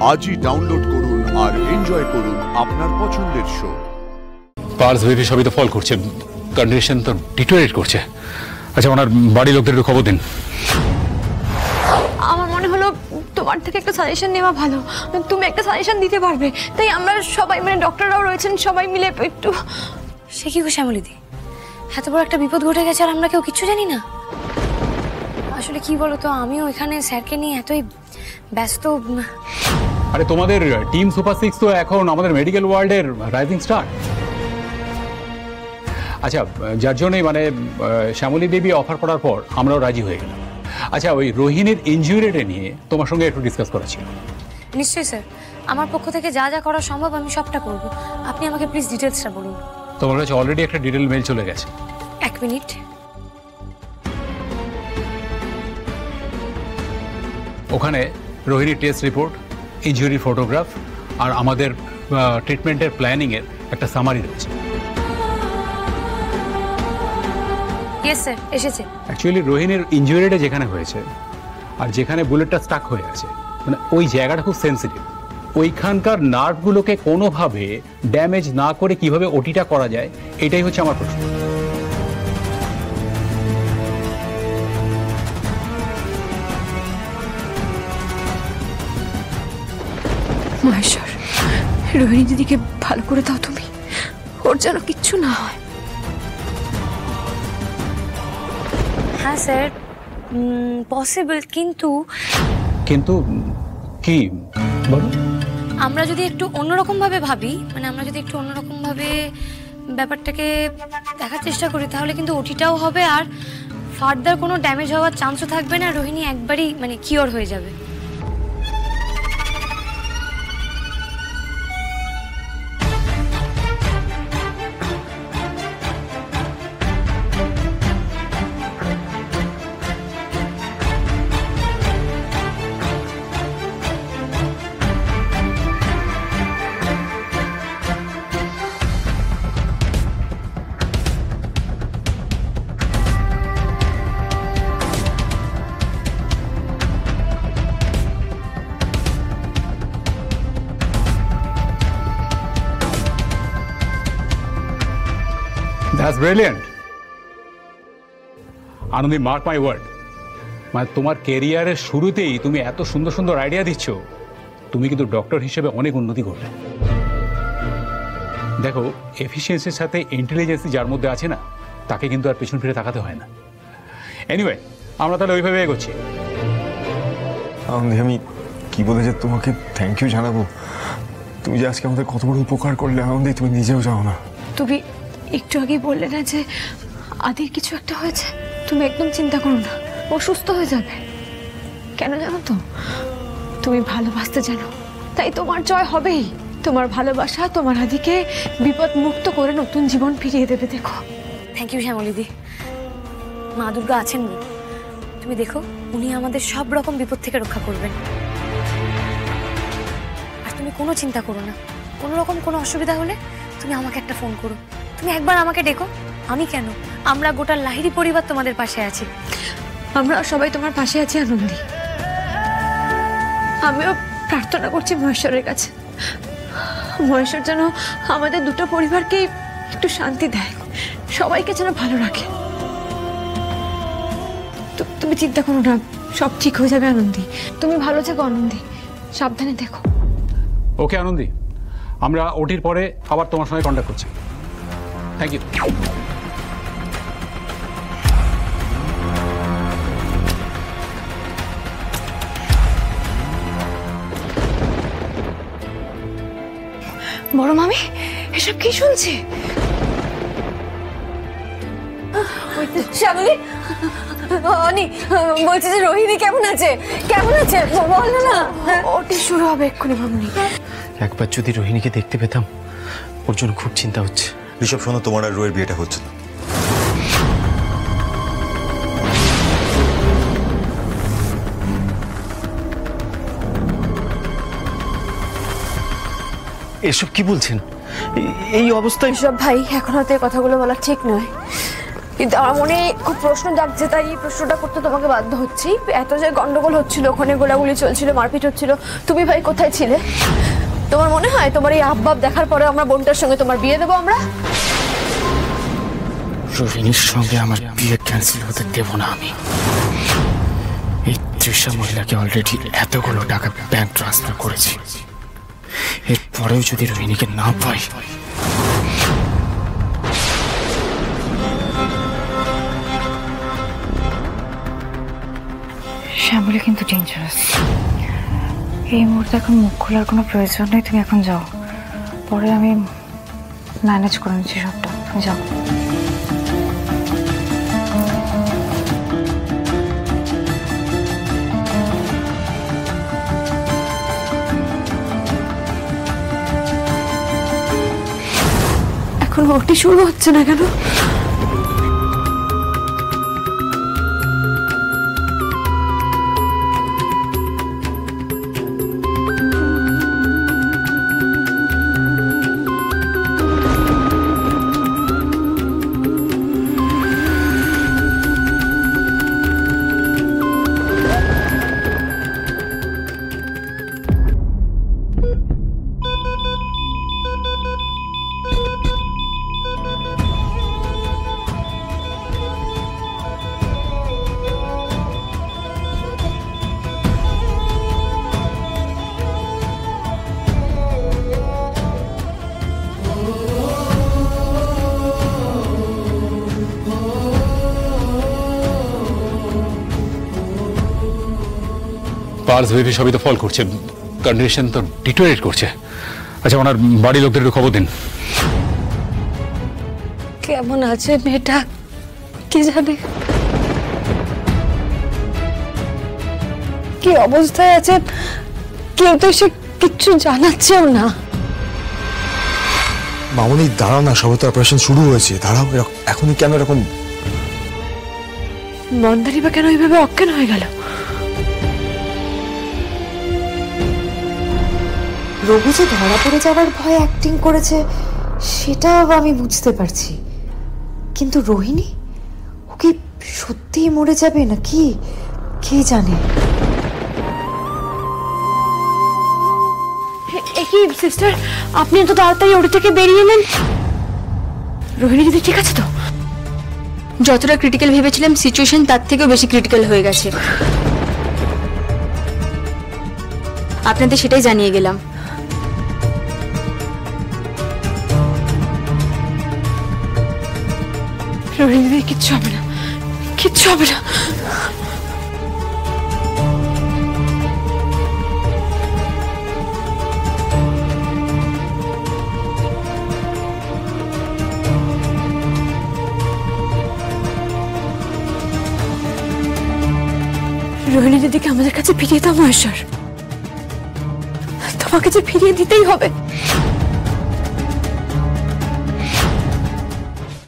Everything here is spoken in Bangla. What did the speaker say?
আজই ডাউনলোড করুন আর এনজয় করুন আপনার পছন্দের শো। পালস বেরি সবই তো ফল করছে, কন্ডিশন তো ডিটোরেট করছে। আচ্ছা, ওনার বাড়ির লোকদের একটু খবর দিন। আমার মনে হলো তোমার থেকে একটা সাজেশন নেওয়া ভালো, তুমি একটা সাজেশন দিতে পারবে, তাই আমরা সবাই মানে ডক্টররাও রয়েছেন, সবাই মিলে একটু। সে কি গো শ্যামলীদি, এত বড় একটা বিপদ ঘটে গেছে আর আমরা কেউ কিচ্ছু জানি না? আসলে কি বলো তো, আমিও এখানে স্যারকে নিয়ে এতই ব্যস্ত। আরে তোমাদের টিম সুপার 6 তো এখন আমাদের মেডিকেল ওয়ার্ল্ডের রাইজিং স্টার। আচ্ছা, যার জন্যই মানে শ্যামলী দেবী অফার করার পর আমরাও রাজি হয়ে গেলাম। আচ্ছা, ওই রোহিণীর ইনজুরিটা নিয়ে তোমার সঙ্গে একটু ডিসকাস করা ছিল। নিশ্চয়ই স্যার, আমার পক্ষ থেকে যা যা করা সম্ভব আমি সবটা করব। আপনি আমাকে প্লিজ ডিটেলসটা বলুন। তোমার কাছে অলরেডি একটা ডিটেল মেল চলে গেছে। এক মিনিট। ওখানে রোহিণীর টেস্ট রিপোর্ট, ইনজুরি ফটোগ্রাফ আর আমাদের ট্রিটমেন্টের প্ল্যানিংয়ের একটা সামারি রয়েছে। ইয়েস স্যার, এসেছে। অ্যাকচুয়ালি রোহিণীর ইনজুরিটা যেখানে হয়েছে আর যেখানে বুলেটটা স্টাক হয়ে আছে, মানে ওই জায়গাটা খুব সেন্সিটিভ। ওইখানকার নার্ভগুলোকে কোনোভাবে ড্যামেজ না করে কিভাবে ওটিটা করা যায়, এটাই হচ্ছে আমার প্রশ্ন। মহেশ্বর, রোহিণী দিদিকে ভালো করে দাও তুমি, ওর যেন কিচ্ছু না হয়। হ্যাঁ স্যার, পসিবল, কিন্তু কি বলো? আমরা যদি একটু অন্যরকম ভাবে ভাবি, মানে আমরা যদি একটু অন্যরকম ভাবে ব্যাপারটাকে দেখার চেষ্টা করি, তাহলে কিন্তু ওটিটাও হবে আর ফার্দার কোনো ড্যামেজ হওয়ার চান্সও থাকবে না। রোহিণী একবারই মানে কিওর হয়ে যাবে। That's brilliant. Anandi, mark my word, মানে তোমার কেরিয়ারের শুরুতেই তুমি এত সুন্দর সুন্দর আইডিয়া দিচ্ছ, তুমি কিন্তু ডক্টর হিসেবে অনেক উন্নতি করবে। দেখো, এফিসিয়েন্সির সাথে ইন্টেলিজেন্সি যার মধ্যে আছে না, তাকে কিন্তু আর পেছন ফিরে তাকাতে হয় না। এনিওয়ে, আমরা তাহলে ওইভাবে এগোচ্ছি। আনন্দি, আমি কি বলে যে তোমাকে থ্যাংক ইউ জানাবো। তুমি যে আজকে আমাদের কত বড় উপকার করলে আনন্দি, তুমি নিজেও যাও না। তুমি একটু আগেই বললে না যে আদির কিছু একটা হয়েছে? তুমি একদম চিন্তা করো না, ও সুস্থ হয়ে যাবে। কেন জানো তো, তুমি ভালোবাসতে জানো, তাই তোমার জয় হবেই। তোমার ভালোবাসা তোমার আদিকে বিপদ মুক্ত করে নতুন জীবন ফিরিয়ে দেবে। দেখো। থ্যাংক ইউ শ্যামলীদি। মা দুর্গা আছেন গো, তুমি দেখো, উনি আমাদের সব রকম বিপদ থেকে রক্ষা করবেন। আর তুমি কোনো চিন্তা করো না, কোনো রকম কোনো অসুবিধা হলে তুমি আমাকে একটা ফোন করো, তুমি একবার আমাকে ডেকো। আমি কেন, আমরা গোটা লাহিড়ী পরিবার তোমাদের পাশে আছি। আমরা সবাই তোমার পাশে আছি আনন্দি। আমিও প্রার্থনা করছি মহেশ্বরের কাছে, মহেশ্বর যেন আমাদের দুটো পরিবারকে একটু শান্তি দেয়, সবাইকে যেন ভালো রাখে। তুমি চিন্তা করো না, সব ঠিক হয়ে যাবে আনন্দি। তুমি ভালো থেকো আনন্দি, সাবধানে দেখো। ওকে আনন্দি, আমরা ওটির পরে আবার তোমার সঙ্গে কন্ট্যাক্ট করছি। Thank you. বড় মামি, এসব কি শুনছি? শ্যামলী, অনি বলছে যে রোহিণী কেমন আছে, কেমন আছে বল না। ওটি শুরু হবে এক্ষুনি মামনি। একবার যদি রোহিণীকে দেখতে পেতাম, ওর জন্য খুব চিন্তা হচ্ছে। ঋষভ, শোনো, তোমার আর রোয়ের বিয়েটা হচ্ছে না। এসব কি বলছেন? এই অবস্থায়? ঋষভ ভাই, এখন হয়তো এই কথাগুলো বলা ঠিক নয়। কিন্তু আমার মনে খুব প্রশ্ন জাগছে, তাই এই প্রশ্নটা করতে তোমাকে বাধ্য হচ্ছি। এত যে গন্ডগোল হচ্ছিল, ওখানে গোলাগুলি চলছিল, মারপিট হচ্ছিল, তুমি ভাই কোথায় ছিলে? তোমার মনে হয় তোমার এই আব্বাব দেখার পরে আমরা বোনটার সঙ্গে তোমার বিয়ে দেবো আমরা? রোহিণীর সঙ্গে আমার বিয়ে ক্যান্সেল হতে দেব না আমি। এই তৃষা মহিলাকে অলরেডি এতগুলো টাকা ব্যাংক ট্রান্সফার করেছি, এরপরেও যদি রোহিণীকে না পাই, শ্যামলী কিন্তু ডেঞ্জারাস। এই মুহূর্তে এখন মুখ খোলার কোনো প্রয়োজন নেই, তুমি এখন যাও, পরে আমি ম্যানেজ করে নিচ্ছি সবটা, তুমি যাও। এখন ওটি শুরু হচ্ছে না কেন? পার্স বেবি সবই তো ফল করছে, কন্ডিশন তো ডিটোরেট করছে। আচ্ছা, ওনার বাড়ির লোকদের একটু খবর দিন। কেমন আছে মেয়েটা কি জানে, কি অবস্থায় আছে কেউ তো সে কিচ্ছু জানাচ্ছেও না। মামনি দাঁড়াও না, সবে তো অপারেশন শুরু হয়েছে, দাঁড়াও। এখনই কেন এরকম? মন্দারি বা কেন এইভাবে অজ্ঞান হয়ে গেল? রঘু যে ধরা পড়ে যাওয়ার ভয়ে অ্যাক্টিং করেছে সেটাও আমি বুঝতে পারছি, কিন্তু রোহিণী ও কি সত্যিই মরে যাবে নাকি কে জানে। কি সিস্টার, আপনি তো তাড়াতাড়ি ওটা থেকে বেরিয়ে নেন। রোহিণী দিদি ঠিক আছে তো? যতটা ক্রিটিক্যাল ভেবেছিলাম সিচুয়েশন তার থেকেও বেশি ক্রিটিক্যাল হয়ে গেছে, আপনাদের সেটাই জানিয়ে গেলাম। রোহিণী দিদি কিচ্ছু হবে না, কিচ্ছু হবে না। রোহিণী দিদিকে আমাদের কাছে ফিরিয়ে দাও মহেশ্বর, তোমাকে যে ফিরিয়ে দিতেই হবে।